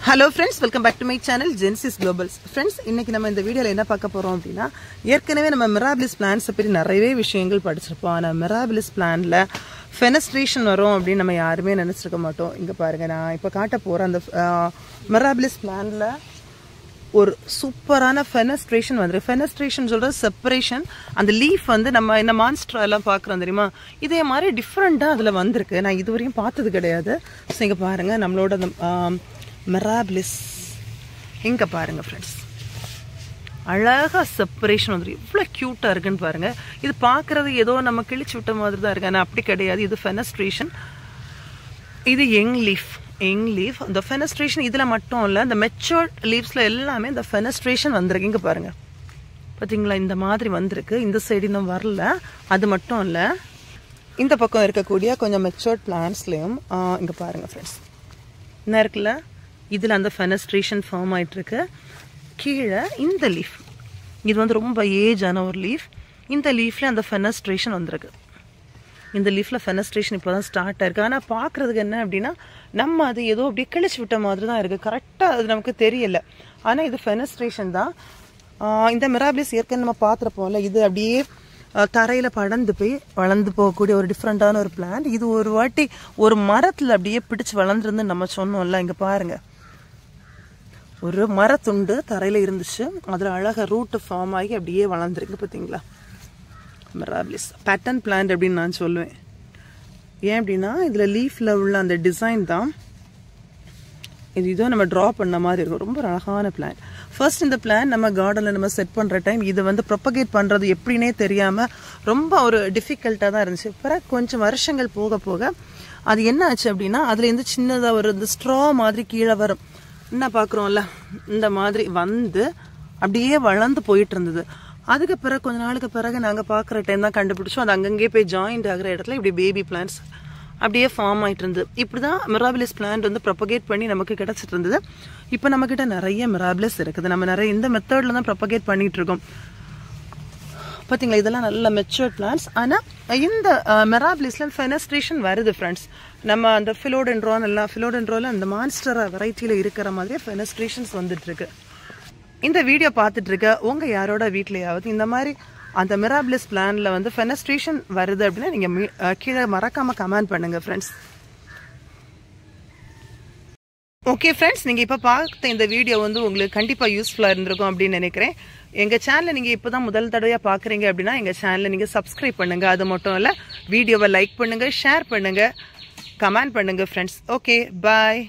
Hello friends, welcome back to my channel Genesis Globals. Friends, இன்னைக்கு நம்ம இந்த வீடியோல என்ன பார்க்க போறோம் அப்படினா ஏற்கனவே நம்ம Mirabilis plants பத்தி நிறையவே விஷயங்கள் படிச்சிருப்போம். ஆனா Mirabilis plantல fenestration வரும் அப்படி நம்ம யாருமே நினைச்சிருக்க மாட்டோம். இங்க பாருங்க நான் இப்ப காட்ட போற அந்த Mirabilis plantல ஒரு சூப்பரான fenestration வந்திருக்கு. Fenestration சொல்ற செப்பரேஷன். அந்த லீஃப் வந்து நம்ம இந்த மான்ஸ்டர் எல்லாம் பார்க்கறோம் தெரியுமா? இதே மாதிரி டிஃபரண்டா அதுல வந்திருக்கு. நான் இதுவரையும் பார்த்தது கிடையாது. சோ இங்க பாருங்க நம்மளோட அந்த Mirabilis இங்க பாருங்க फ्रेंड्स அழகா செப்பரேஷன் வந்து இவ்வளவு கியூட்டா இருக்குன்னு பாருங்க. இது பார்க்கிறது ஏதோ நம்ம கிழிச்சு விட்ட மாதிரி தான் இருக்கு. ஆனா அப்படி கிடையாது. இது ஃபெனஸ்ட்ரேஷன். இது யங் லீஃப். அந்த ஃபெனஸ்ட்ரேஷன் இதுல மட்டும் இல்ல, இந்த மெச்சூர்ட் லீவ்ஸ்ல எல்லாமே இந்த ஃபெனஸ்ட்ரேஷன் வந்திருக்கு. இங்க பாருங்க. பாத்தீங்களா இந்த மாதிரி வந்திருக்கு. இந்த சைடு இன்னும் வரல. அது மட்டும் இல்ல, இந்த பக்கம் இருக்கக்கூடிய கொஞ்சம் மெச்சூர்ட் பிளான்ட்ஸ்லயும் இங்க பாருங்க फ्रेंड्स. என்ன இருக்குல்ல, இதுல அந்த ஃபெனஸ்ட்ரேஷன் ஃபார்ம் ஆயிட்டு இருக்கு. கீழே இந்த லீஃப் இது வந்து ரொம்ப ஏஜ் ஆன ஒரு லீஃப். இந்த லீஃப்ல அந்த ஃபெனஸ்ட்ரேஷன் வந்திருக்கு. இந்த லீஃப்ல ஃபெனஸ்ட்ரேஷன் இப்போதான் ஸ்டார்ட் ஆயிருக்கு. ஆனா பாக்குறதுக்கு என்ன அப்படின்னா நம்ம அது ஏதோ அப்படியே கிழிச்சு விட்ட மாதிரி தான் இருக்கு. கரெக்டா அது நமக்கு தெரியல. ஆனா இது ஃபெனஸ்ட்ரேஷன் தான். இந்த Mirabilis ஏற்கனவே நம்ம பார்த்துருப்போம்ல, இது அப்படியே தரையில படர்ந்து போய் வளர்ந்து போகக்கூடிய ஒரு டிஃப்ரெண்டான ஒரு பிளான்ட். இது ஒரு வாட்டி ஒரு மரத்துல அப்படியே பிடிச்சு வளர்ந்துருந்து நம்ம சொன்னோம்ல. இங்க பாருங்க, ஒரு மரத்துண்டு தரையில இருந்துச்சு. அதுல அழகா ரூட் ஃபார்ம் ஆகி அப்படியே வளர்ந்துருக்கு. பாத்தீங்களா, Mirabilis பேட்டர்ன் பிளான்ட் அப்படின்னு நான் சொல்லுவேன். ஏன் அப்படின்னா இதுல லீஃப்ல உள்ள அந்த டிசைன் தான் இதோ நம்ம டிரா பண்ண மாதிரி இருக்கும். ரொம்ப அழகான பிளான்ட். ஃபர்ஸ்ட் இந்த பிளான் நம்ம கார்டன்ல நம்ம செட் பண்ற டைம் இது வந்து ப்ரொபகேட் பண்றது எப்படின்னே தெரியாம ரொம்ப ஒரு டிஃபிகல்ட்டா தான் இருந்துச்சு. பிறகு கொஞ்சம் வருஷங்கள் போக போக அது என்ன ஆச்சு அப்படின்னா அதுல இருந்து சின்னதா ஒரு இந்த ஸ்ட்ரா மாதிரி கீழே வரும். என்ன பாக்குறோம்ல, இந்த மாதிரி வந்து அப்படியே வளர்ந்து போயிட்டு இருந்தது. அதுக்கு பிறகு கொஞ்ச நாளுக்கு பிறகு நாங்க பாக்குற டைம் தான் கண்டுபிடிச்சோம் அது அங்கங்கே போய் ஜாயிண்ட் ஆகுற இடத்துல இப்படி பேபி பிளான்ட்ஸ் அப்படியே ஃபார்ம் ஆயிட்டு இருந்தது. இப்படிதான் Mirabilis பிளான்ட் வந்து ப்ரொபகேட் பண்ணி நமக்கு கிடைச்சிட்டு இருந்தது. இப்போ நம்ம கிட்ட நிறைய Mirabilis இருக்குது. நம்ம நிறைய இந்த மெத்தட்ல தான் ப்ரொபகேட் பண்ணிட்டு இருக்கோம். பாத்தீங்களா, இதெல்லாம் நல்ல மெச்சூர்ட் பிளான்ட்ஸ். ஆனா இந்த Mirabilisல ஃபெனஸ்ட்ரேஷன் வருது ஃப்ரெண்ட்ஸ். நம்ம அந்த ஃபிலோடென்ட்ரோல அந்த மான்ஸ்டர் வெரைட்டில இருக்கிற மாதிரி ஃபெனஸ்ட்ரேஷன்ஸ் வந்துட்டு இருக்கு. இந்த வீடியோ பார்த்துட்டு இருக்க உங்க யாரோட வீட்லயாவது இந்த மாதிரி அந்த Mirabilis பிளான்ல வந்து ஃபெனஸ்ட்ரேஷன் வருது அப்படின்னா நீங்க கீழே மறக்காம கமெண்ட் பண்ணுங்க ஃப்ரெண்ட்ஸ். ஓகே ஃப்ரெண்ட்ஸ், நீங்க இப்ப பார்த்த இந்த வீடியோ வந்து உங்களுக்கு கண்டிப்பா யூஸ்ஃபுல்லா இருந்திருக்கும் அப்படின்னு நினைக்கிறேன். எங்க சேனலை நீங்க இப்பதான் முதல் தடவையா பாக்குறீங்க அப்படின்னா எங்க சேனலை நீங்க சப்ஸ்கிரைப் பண்ணுங்க. அது மட்டும் இல்ல, வீடியோவை லைக் பண்ணுங்க, ஷேர் பண்ணுங்க, கமெண்ட் பண்ணுங்க ஃப்ரெண்ட்ஸ். ஓகே, பாய்.